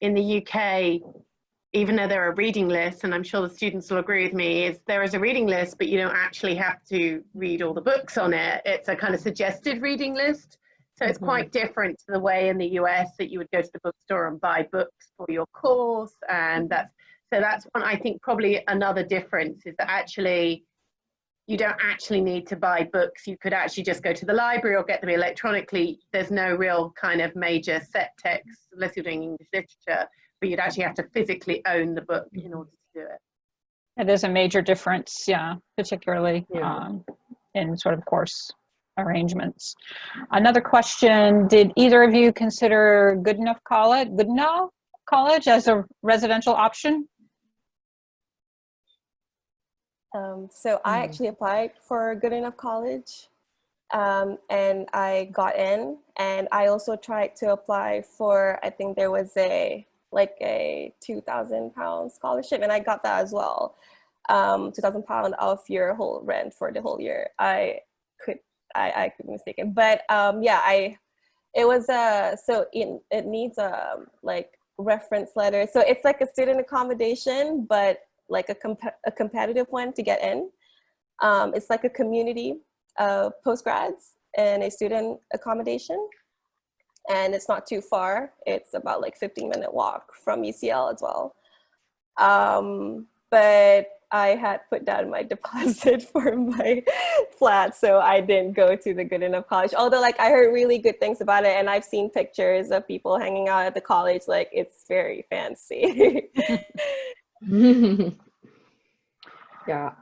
in the UK, even though there are reading lists, and I'm sure the students will agree with me, is there is a reading list, but you don't actually have to read all the books on it. It's a kind of suggested reading list. So it's quite different to the way in the US that you would go to the bookstore and buy books for your course. And that's one, I think probably another difference is that actually, you don't actually need to buy books. You could actually just go to the library or get them electronically. There's no real kind of major set text unless you're doing English literature, but you'd actually have to physically own the book in order to do it. It is a major difference, yeah, particularly in sort of course arrangements. Another question, did either of you consider Goodenough College as a residential option? So I actually applied for Goodenough College, and I got in, and I also tried to apply for, I think there was a £2,000 scholarship, and I got that as well. £2,000 off your whole rent for the whole year. I could be mistaken, but it needs a like reference letter. So it's like a student accommodation, but like a competitive one to get in. It's like a community of postgrads and a student accommodation. And it's not too far. It's about like 15-minute walk from UCL as well. But I had put down my deposit for my flat, so I didn't go to the Goodenough College. Although like I heard really good things about it, and I've seen pictures of people hanging out at the college. Like, it's very fancy. Yeah,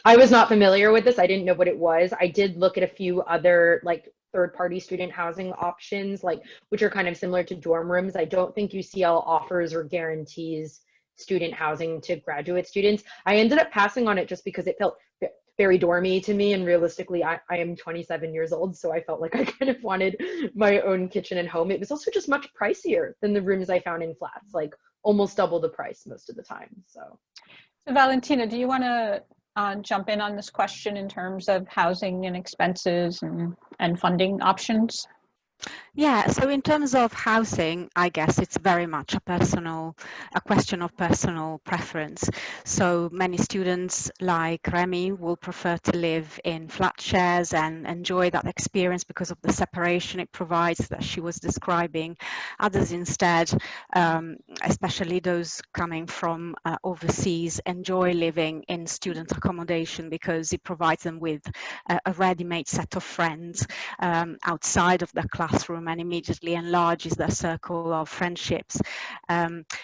I was not familiar with this. I didn't know what it was. I did look at a few other like third-party student housing options, like which are kind of similar to dorm rooms. I don't think UCL offers or guarantees student housing to graduate students. I ended up passing on it just because it felt very dormy to me, and realistically I am 27 years old, so I felt like I kind of wanted my own kitchen and home. It was also just much pricier than the rooms I found in flats, like almost double the price most of the time. So Valentina, do you want to jump in on this question in terms of housing and expenses and funding options? Yeah, so in terms of housing, I guess it's very much a question of personal preference. So many students like Remy will prefer to live in flat shares and enjoy that experience because of the separation it provides that she was describing. Others instead, especially those coming from overseas, enjoy living in student accommodation because it provides them with a ready-made set of friends outside of the class classroom and immediately enlarges their circle of friendships.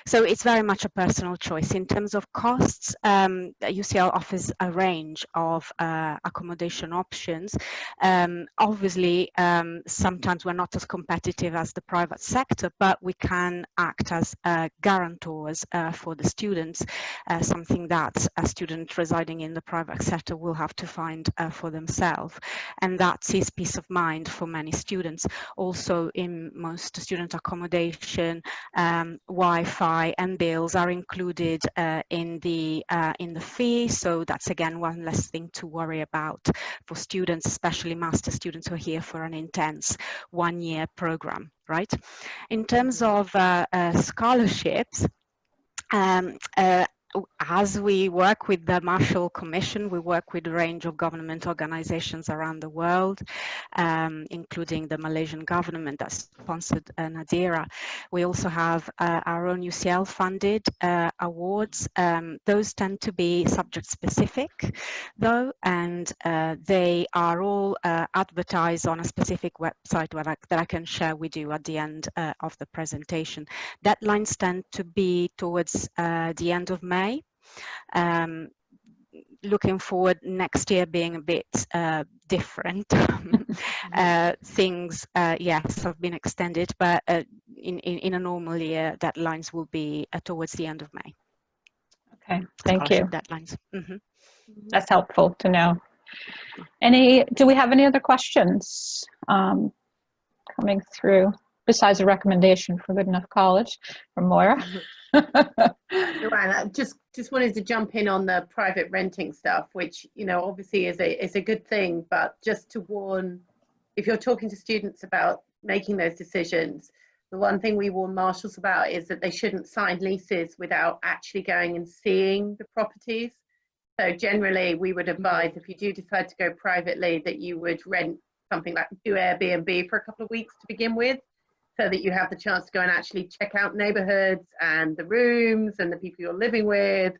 So it's very much a personal choice. In terms of costs, UCL offers a range of accommodation options. Obviously, sometimes we're not as competitive as the private sector, but we can act as guarantors for the students, something that a student residing in the private sector will have to find for themselves. And that is peace of mind for many students. Also, in most student accommodation, Wi-Fi and bills are included in the fee. So that's again one less thing to worry about for students, especially master students who are here for an intense one-year program, right? In terms of scholarships, as we work with the Marshall Commission, we work with a range of government organizations around the world, including the Malaysian government that sponsored Nadira. We also have our own UCL funded awards. Those tend to be subject specific though, and they are all advertised on a specific website that I can share with you at the end of the presentation. Deadlines tend to be towards the end of May. Looking forward next year being a bit different. Things, yes, have been extended, but in a normal year, deadlines will be towards the end of May. Okay, thank you. Deadlines. Mm-hmm. That's helpful to know. Do we have any other questions coming through besides a recommendation for Good Enough College from Moira? Right, I just wanted to jump in on the private renting stuff, which, you know, obviously is a good thing, but just to warn, if you're talking to students about making those decisions, the one thing we warn marshals about is that they shouldn't sign leases without actually going and seeing the properties. So generally we would advise, if you do decide to go privately, that you would rent something like, do Airbnb for a couple of weeks to begin with, so that you have the chance to go and actually check out neighborhoods and the rooms and the people you're living with,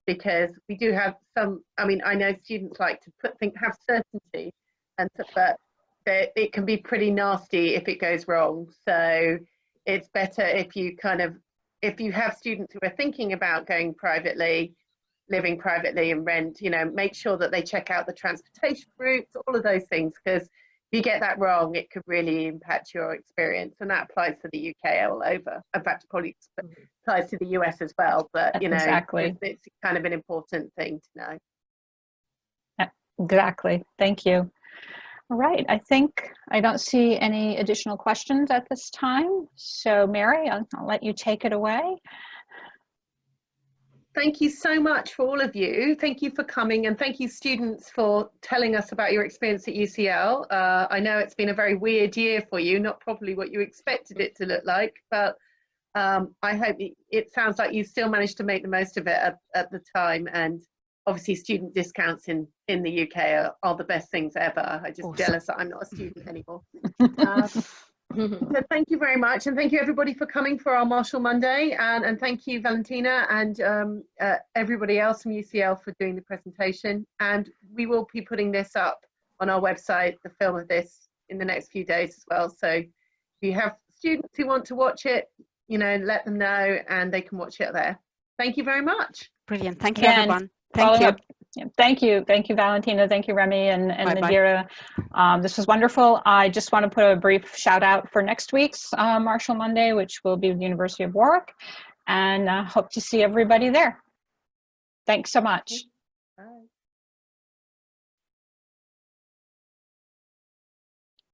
because we do have some, I mean, I know students like to have certainty, and so, but it can be pretty nasty if it goes wrong. So it's better if you if you have students who are thinking about going privately, living privately and rent, you know, make sure that they check out the transportation routes, all of those things, because if you get that wrong, it could really impact your experience, and that applies to the UK all over. In fact, it probably applies to the US as well, but you know, exactly. it's kind of an important thing to know. Exactly, thank you. All right, I think I don't see any additional questions at this time. So Mary, I'll let you take it away. Thank you so much for all of you. Thank you for coming, and thank you students for telling us about your experience at UCL. I know it's been a very weird year for you, not probably what you expected it to look like, but I hope it sounds like you still managed to make the most of it at the time. And obviously student discounts in the UK are the best things ever. I'm just jealous that I'm not a student anymore. So thank you very much, and thank you everybody for coming for our Marshall Monday, and thank you Valentina and everybody else from UCL for doing the presentation. And we will be putting this up on our website, the film of this, in the next few days as well. So if you have students who want to watch it, you know, let them know and they can watch it there. Thank you very much. Brilliant. Thank you, everyone. Thank you. Thank you. Thank you, Valentina. Thank you, Remy and Nadira. This was wonderful. I just want to put a brief shout out for next week's Marshall Monday, which will be with the University of Warwick, and hope to see everybody there. Thanks so much.